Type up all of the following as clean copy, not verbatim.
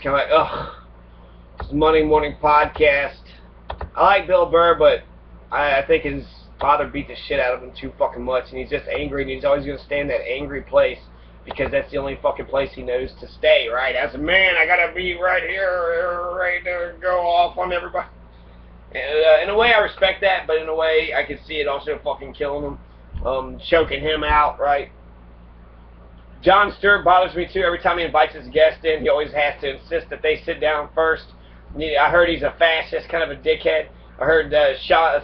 kind of like, ugh, it's Monday morning podcast. I like Bill Burr, but I think his father beat the shit out of him too fucking much, and he's just angry, and he's always going to stay in that angry place because that's the only fucking place he knows to stay, right? As a man, I got to be right here, ready to go off on everybody. And in a way, I respect that, but in a way, I can see it also fucking killing him, choking him out, right? Jon Stewart bothers me too. Every time he invites his guest in, he always has to insist that they sit down first. I heard he's a fascist, kind of a dickhead. I heard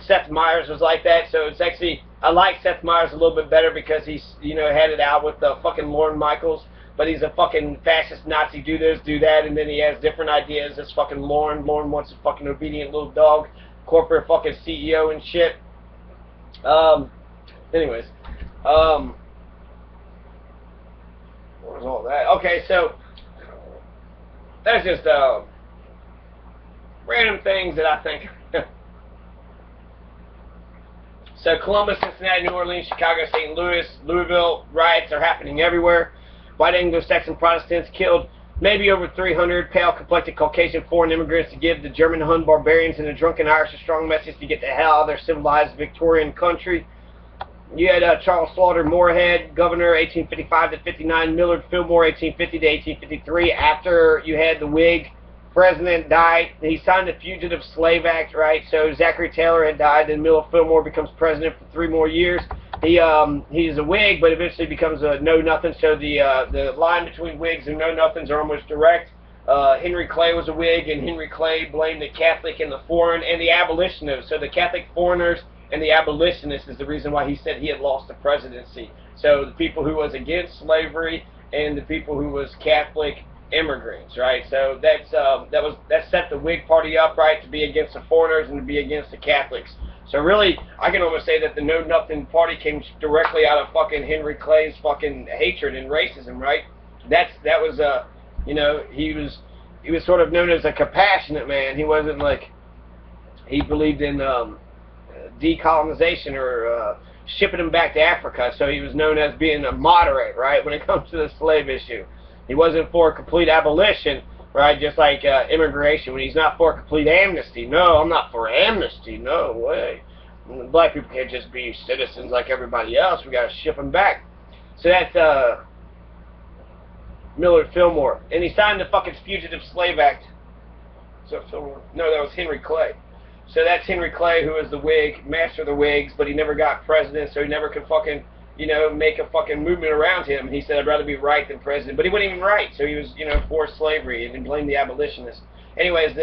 Seth Meyers was like that, so it's actually, I like Seth Meyers a little bit better because he's, had it out with fucking Lorne Michaels, but he's a fucking fascist Nazi, do this, do that, and then he has different ideas. This fucking Lorne wants a fucking obedient little dog, corporate fucking CEO and shit. Anyways, what was all that? Okay, so that's just random things that I think. So Columbus, Cincinnati, New Orleans, Chicago, St. Louis, Louisville, riots are happening everywhere. White Anglo-Saxon Protestants killed maybe over 300 pale-complected Caucasian foreign immigrants to give the German Hun barbarians and the drunken Irish a strong message to get the hell out of their civilized Victorian country. You had Charles Slaughter Moorhead, governor, 1855 to 59, Millard Fillmore, 1850 to 1853. After you had the Whig president died, he signed the Fugitive Slave Act, right? So Zachary Taylor had died, then Millard Fillmore becomes president for 3 more years. He's a Whig, but eventually becomes a know-nothing. So the line between Whigs and know-nothings are almost direct. Henry Clay was a Whig, and Henry Clay blamed the Catholic and the foreign and the abolitionists. So the Catholic foreigners and the abolitionists is the reason why he said he had lost the presidency. So the people who was against slavery and the people who was Catholic immigrants, right? So that set the Whig Party up, right, to be against the foreigners and to be against the Catholics. So really, I can almost say that the Know Nothing Party came directly out of fucking Henry Clay's fucking hatred and racism, right? That was he was sort of known as a compassionate man. He wasn't like, he believed in decolonization or shipping them back to Africa. So he was known as being a moderate, right, when it comes to the slave issue. He wasn't for complete abolition, right, just like immigration. When he's not for complete amnesty. No, I'm not for amnesty. No way. Black people can't just be citizens like everybody else. We got to ship them back. So that's Millard Fillmore. And he signed the fucking Fugitive Slave Act. So Fillmore? No, that was Henry Clay. So that's Henry Clay, who was the Whig, master of the Whigs, but he never got president, so he never could fucking, make a fucking movement around him. He said, I'd rather be right than president. But he wasn't even right, so he was, for slavery and blamed the abolitionists. Anyways,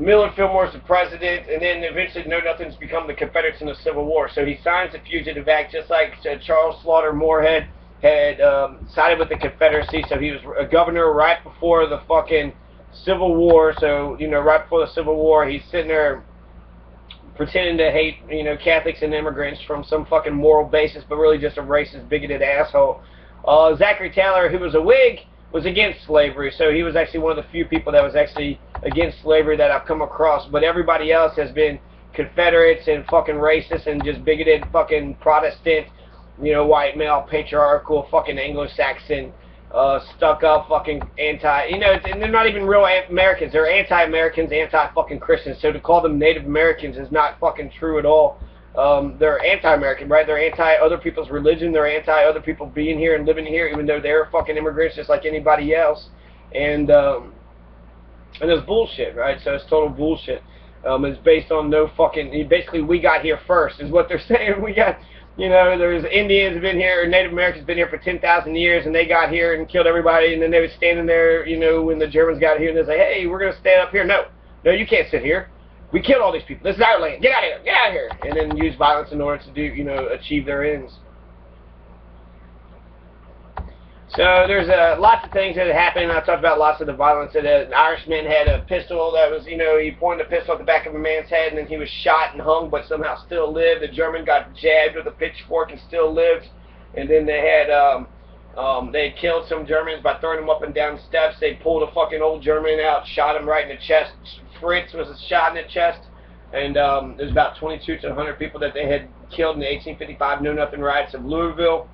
Millard Fillmore's the president, and then eventually Know Nothing's become the Confederates in the Civil War. So he signs the Fugitive Act, just like Charles Slaughter Moorhead had sided with the Confederacy. So he was a governor right before the fucking Civil War. So, right before the Civil War, he's sitting there pretending to hate, Catholics and immigrants from some fucking moral basis, but really just a racist, bigoted asshole. Zachary Taylor, who was a Whig, was against slavery, so he was actually one of the few people that was actually against slavery that I've come across, but everybody else has been Confederates and fucking racist and just bigoted fucking Protestant, white male, patriarchal, fucking Anglo-Saxon, stuck-up, fucking anti, and they're not even real Americans. They're anti-Americans, anti-fucking Christians. So to call them Native Americans is not fucking true at all. They're anti-American, right? They're anti-other people's religion. They're anti-other people being here and living here, even though they're fucking immigrants just like anybody else. And it's bullshit, right? So it's total bullshit. It's based on no fucking, basically we got here first is what they're saying. We got, there's Indians been here, or Native Americans been here for 10,000 years, and they got here and killed everybody, and then they were standing there, when the Germans got here, and they say, hey, we're going to stand up here. No, you can't sit here. We killed all these people. This is our land. Get out of here. Get out of here. And then use violence in order to do, achieve their ends. So there's lots of things that happened. I talked about lots of the violence. That an Irishman had a pistol that was, he pointed a pistol at the back of a man's head, and then he was shot and hung, but somehow still lived. The German got jabbed with a pitchfork and still lived. And then they had killed some Germans by throwing them up and down steps. They pulled a fucking old German out, shot him right in the chest. Fritz was shot in the chest. And there's about 22 to 100 people that they had killed in the 1855 Know Nothing riots of Louisville.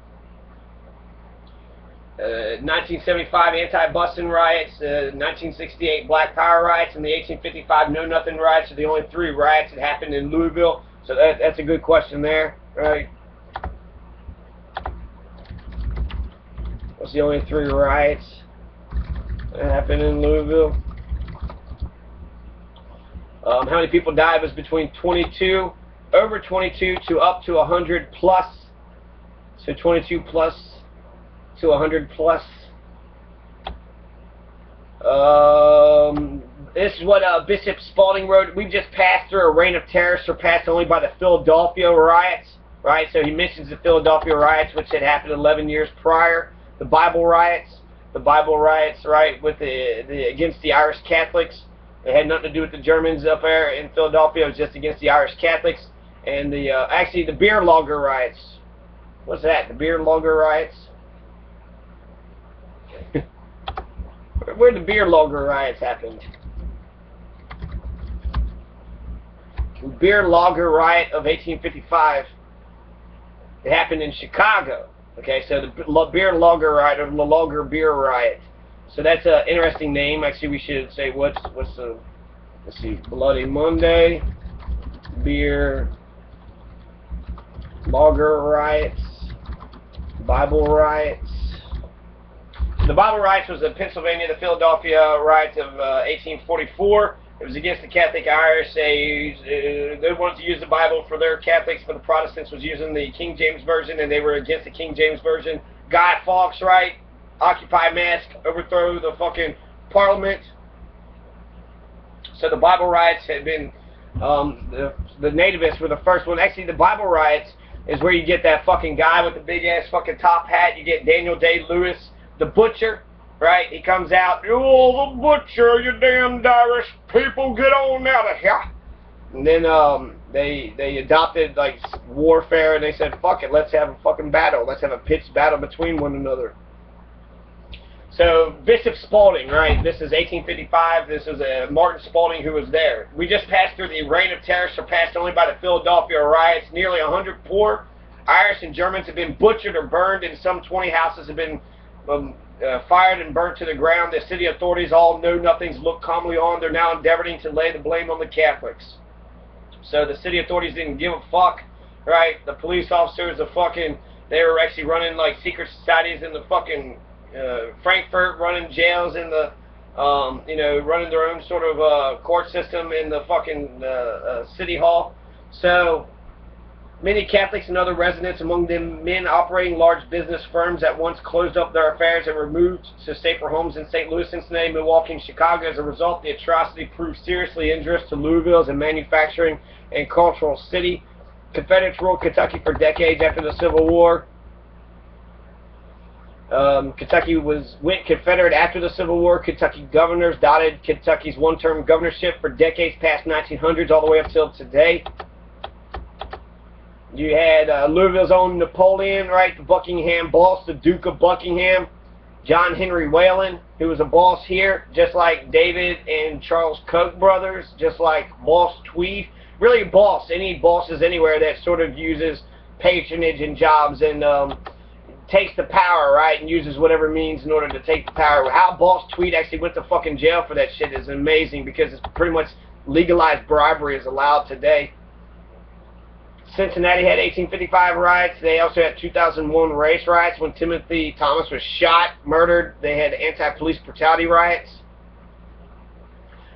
1975 anti-busing riots, 1968 Black Power riots, and the 1855 Know Nothing riots are the only 3 riots that happened in Louisville. So that's a good question there, right? What's the only 3 riots that happened in Louisville? How many people died was between 22, over 22 to up to 100 plus. So 22 plus to 100 plus. This is what Bishop Spalding wrote. We just passed through a reign of terror surpassed only by the Philadelphia riots. Right, so he mentions the Philadelphia riots, which had happened 11 years prior. The Bible riots, right, with the against the Irish Catholics. It had nothing to do with the Germans up there in Philadelphia. It was just against the Irish Catholics. And the actually the beer lager riots. What's that? The beer lager riots? Where the beer lager riots happened? The beer lager riot of 1855. It happened in Chicago. Okay, so the beer lager riot, or the lager beer riot. So that's an interesting name. Actually, we should say what's the, let's see, Bloody Monday, beer lager riots, Bible riots. The Bible riots was in Pennsylvania, the Philadelphia riots of 1844. It was against the Catholic Irish. They wanted to use the Bible for their Catholics, but the Protestants was using the King James Version, and they were against the King James Version. Guy Fawkes, right? Occupy mask, overthrow the fucking Parliament. So the Bible riots had been, the nativists were the first one. Actually, the Bible riots is where you get that fucking guy with the big ass fucking top hat. You get Daniel Day-Lewis, the butcher. Right, he comes out, oh, the butcher, you damned Irish people, get on out of here. And then they adopted like warfare, and they said, fuck it, let's have a fucking battle. Let's have a pitched battle between one another. So Bishop Spalding, right, this is 1855. This is Martin Spalding who was there. We just passed through the reign of terror surpassed only by the Philadelphia riots. Nearly 100 poor Irish and Germans have been butchered or burned, and some 20 houses have been fired and burnt to the ground. The city authorities, all know-nothings, look calmly on. They're now endeavoring to lay the blame on the Catholics. So the city authorities didn't give a fuck, right? The police officers, they were actually running like secret societies in the fucking Frankfurt, running jails in the, running their own sort of court system in the fucking city hall. So many Catholics and other residents, among them men operating large business firms, at once closed up their affairs and removed to safer homes in St. Louis, Cincinnati, Milwaukee, and Chicago. As a result, the atrocity proved seriously injurious to Louisville as a manufacturing and cultural city. Confederates ruled Kentucky for decades after the Civil War. Kentucky went Confederate after the Civil War. Kentucky governors dotted Kentucky's one-term governorship for decades past 1900s all the way up till today. You had Louisville's own Napoleon, right, the Buckingham boss, the Duke of Buckingham, John Henry Whalen, who was a boss here, just like David and Charles Koch brothers, just like Boss Tweed. Really boss, any bosses anywhere that sort of uses patronage and jobs and takes the power, right, and uses whatever means in order to take the power. How Boss Tweed actually went to fucking jail for that shit is amazing, because it's pretty much legalized bribery is allowed today. Cincinnati had 1855 riots. They also had 2001 race riots when Timothy Thomas was shot, murdered. They had anti-police brutality riots.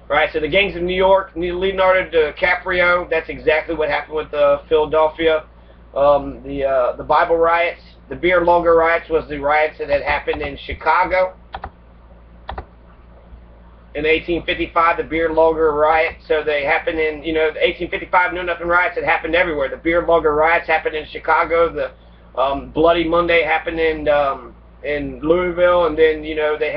Right, so the gangs of New York, Leonardo DiCaprio, that's exactly what happened with Philadelphia. The Bible riots. The beer lager riots was the riots that had happened in Chicago. In 1855, the beer lager riot. So they happened in, the 1855 Know Nothing riots that happened everywhere. The beer lager riots happened in Chicago. The Bloody Monday happened in Louisville, and then they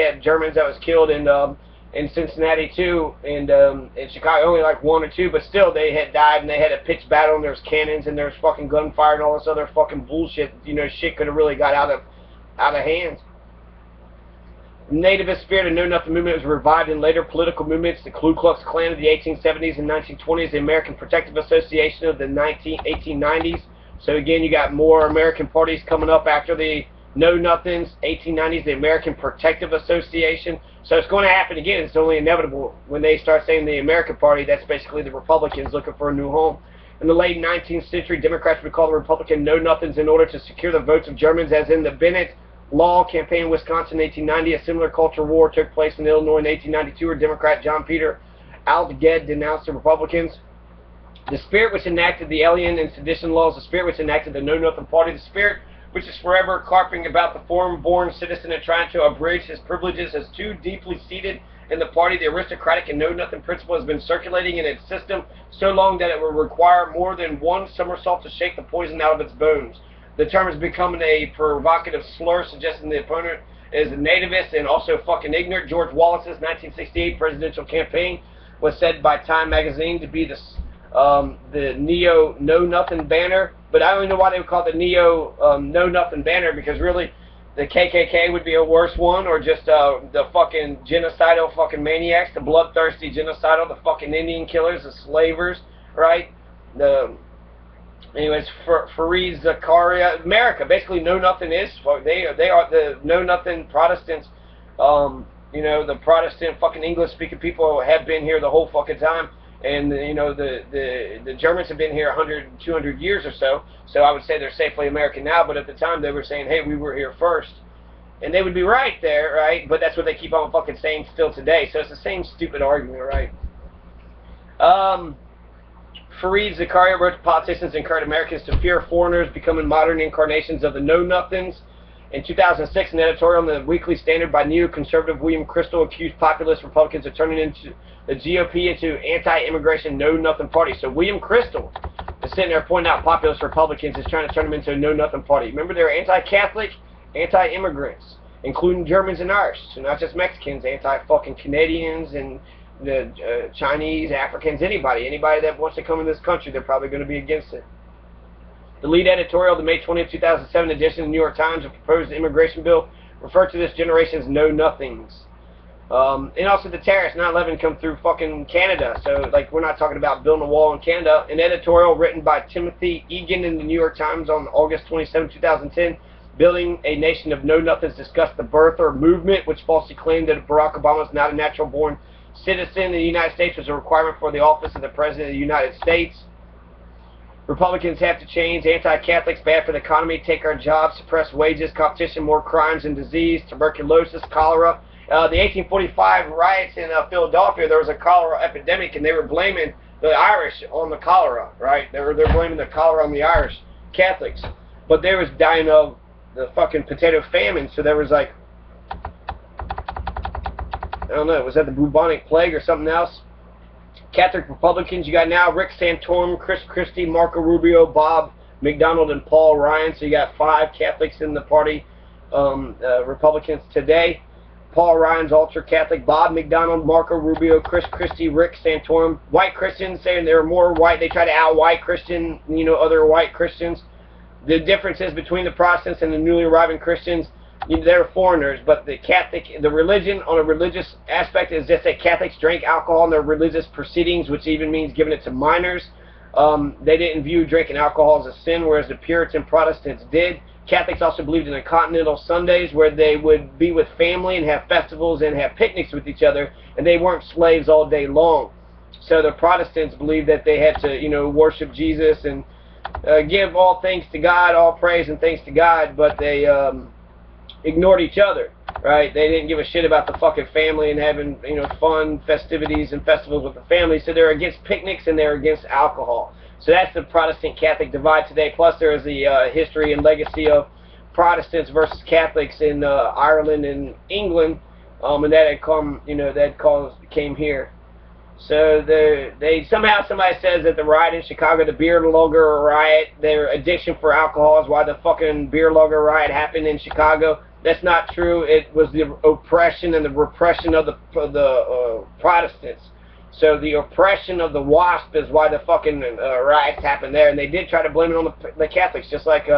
had Germans that was killed in Cincinnati too, and in Chicago only like 1 or 2, but still they had died, and they had a pitched battle, and there was cannons, and there was fucking gunfire and all this other fucking bullshit. Shit could have really got out of hand. Nativist spirit and Know Nothing movement was revived in later political movements. The Ku Klux Klan of the 1870s and 1920s, the American Protective Association of the 1890s. So again, you got more American parties coming up after the Know-Nothings, 1890s, the American Protective Association. So it's going to happen again. It's only inevitable. When they start saying the American Party, that's basically the Republicans looking for a new home. In the late 19th century, Democrats would call the Republican Know-Nothings in order to secure the votes of Germans, as in the Bennett Law campaign in Wisconsin in 1890. A similar culture war took place in Illinois in 1892, where Democrat John Peter Alged denounced the Republicans. The spirit which enacted the Alien and Sedition laws, the spirit which enacted the Know-Nothing Party, the spirit which is forever carping about the foreign-born citizen and trying to abridge his privileges, is too deeply seated in the party. The aristocratic and know-nothing principle has been circulating in its system so long that it will require more than one somersault to shake the poison out of its bones. The term has become a provocative slur, suggesting the opponent is a nativist and also fucking ignorant. George Wallace's 1968 presidential campaign was said by Time magazine to be the Neo Know-Nothing banner, but I don't even know why they would call it the Neo Know-Nothing banner, because really the KKK would be a worse one, or just the fucking genocidal fucking maniacs, the bloodthirsty genocidal, the fucking Indian killers, the slavers, right? Anyways, Fareed Zakaria, America, basically Know-Nothing is, they are the Know-Nothing Protestants. You know, the Protestant fucking English-speaking people have been here the whole fucking time. And you know, the Germans have been here 100, 200 years or so. So I would say they're safely American now. But at the time, they were saying, "Hey, we were here first," and they would be right there, right? But that's what they keep on fucking saying still today. So it's the same stupid argument, right? Fareed Zakaria wrote to politicians and encouraged Americans to fear foreigners becoming modern incarnations of the Know-Nothings. In 2006, an editorial in the Weekly Standard by neoconservative William Kristol accused populist Republicans of turning into the GOP into anti-immigration Know-Nothing party. So William Kristol is sitting there pointing out populist Republicans is trying to turn them into a Know-Nothing party. Remember, they're anti-Catholic, anti-immigrants, including Germans and Irish. So not just Mexicans, anti-fucking Canadians and the Chinese, Africans, anybody that wants to come in this country, they're probably going to be against it. The lead editorial of the May 20, 2007 edition of the New York Times, a proposed immigration bill, referred to this generation as Know-Nothings. And also the terrorists, 9/11, come through fucking Canada. So, like, we're not talking about building a wall in Canada. An editorial written by Timothy Egan in the New York Times on August 27, 2010, Building a Nation of Know-Nothings, discussed the birther movement, which falsely claimed that Barack Obama was not a natural-born citizen in the United States, was a requirement for the office of the President of the United States. Republicans have to change. Anti-Catholics, bad for the economy, take our jobs, suppress wages, competition, more crimes and disease, tuberculosis, cholera. The 1845 riots in Philadelphia, there was a cholera epidemic, and they were blaming the Irish on the cholera, right? They're blaming the cholera on the Irish Catholics. But they was dying of the fucking potato famine, so there was like, I don't know, was that the bubonic plague or something else? Catholic Republicans, you got now Rick Santorum, Chris Christie, Marco Rubio, Bob McDonald, and Paul Ryan. So you got 5 Catholics in the party, Republicans today. Paul Ryan's ultra-Catholic, Bob McDonald, Marco Rubio, Chris Christie, Rick Santorum. White Christians saying they're more white. They try to out-white Christian, you know, other white Christians. The differences between the Protestants and the newly arriving Christians, they're foreigners, but the religion on a religious aspect is just that Catholics drank alcohol in their religious proceedings, which even means giving it to minors. They didn't view drinking alcohol as a sin, whereas the Puritan Protestants did. Catholics also believed in the continental Sundays, where they would be with family and have festivals and have picnics with each other, and they weren't slaves all day long. So the Protestants believed that they had to, you know, worship Jesus and give all thanks to God, all praise and thanks to God, but they ignored each other, right? They didn't give a shit about the fucking family and having, you know, fun festivities and festivals with the family. So they're against picnics and they're against alcohol. So that's the Protestant-Catholic divide today. Plus there is the history and legacy of Protestants versus Catholics in Ireland and England, and that had come, you know, came here. So somehow somebody says that the riot in Chicago, the beer lugger riot, their addiction for alcohol is why the fucking beer lugger riot happened in Chicago. That's not true. It was the oppression and the repression of the Protestants. So the oppression of the WASP is why the fucking riots happened there. And they did try to blame it on the Catholics, just like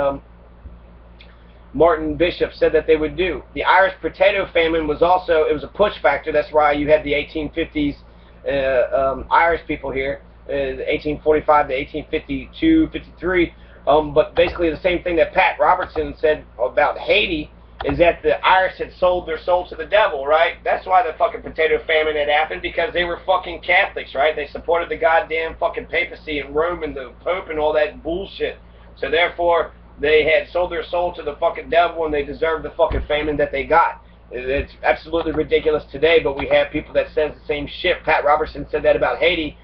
Martin Bishop said that they would do. The Irish potato famine was also, it was a push factor. That's why you had the 1850s Irish people here, 1845 to 1852, 53. But basically the same thing that Pat Robertson said about Haiti is that the Irish had sold their soul to the devil, right? That's why the fucking potato famine had happened, because they were fucking Catholics, right? They supported the goddamn fucking papacy and Rome and the Pope and all that bullshit. So therefore, they had sold their soul to the fucking devil, and they deserved the fucking famine that they got. It's absolutely ridiculous today, but we have people that says the same shit. Pat Robertson said that about Haiti.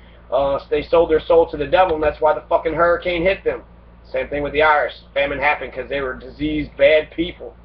They sold their soul to the devil, and that's why the fucking hurricane hit them. Same thing with the Irish. Famine happened because they were diseased, bad people.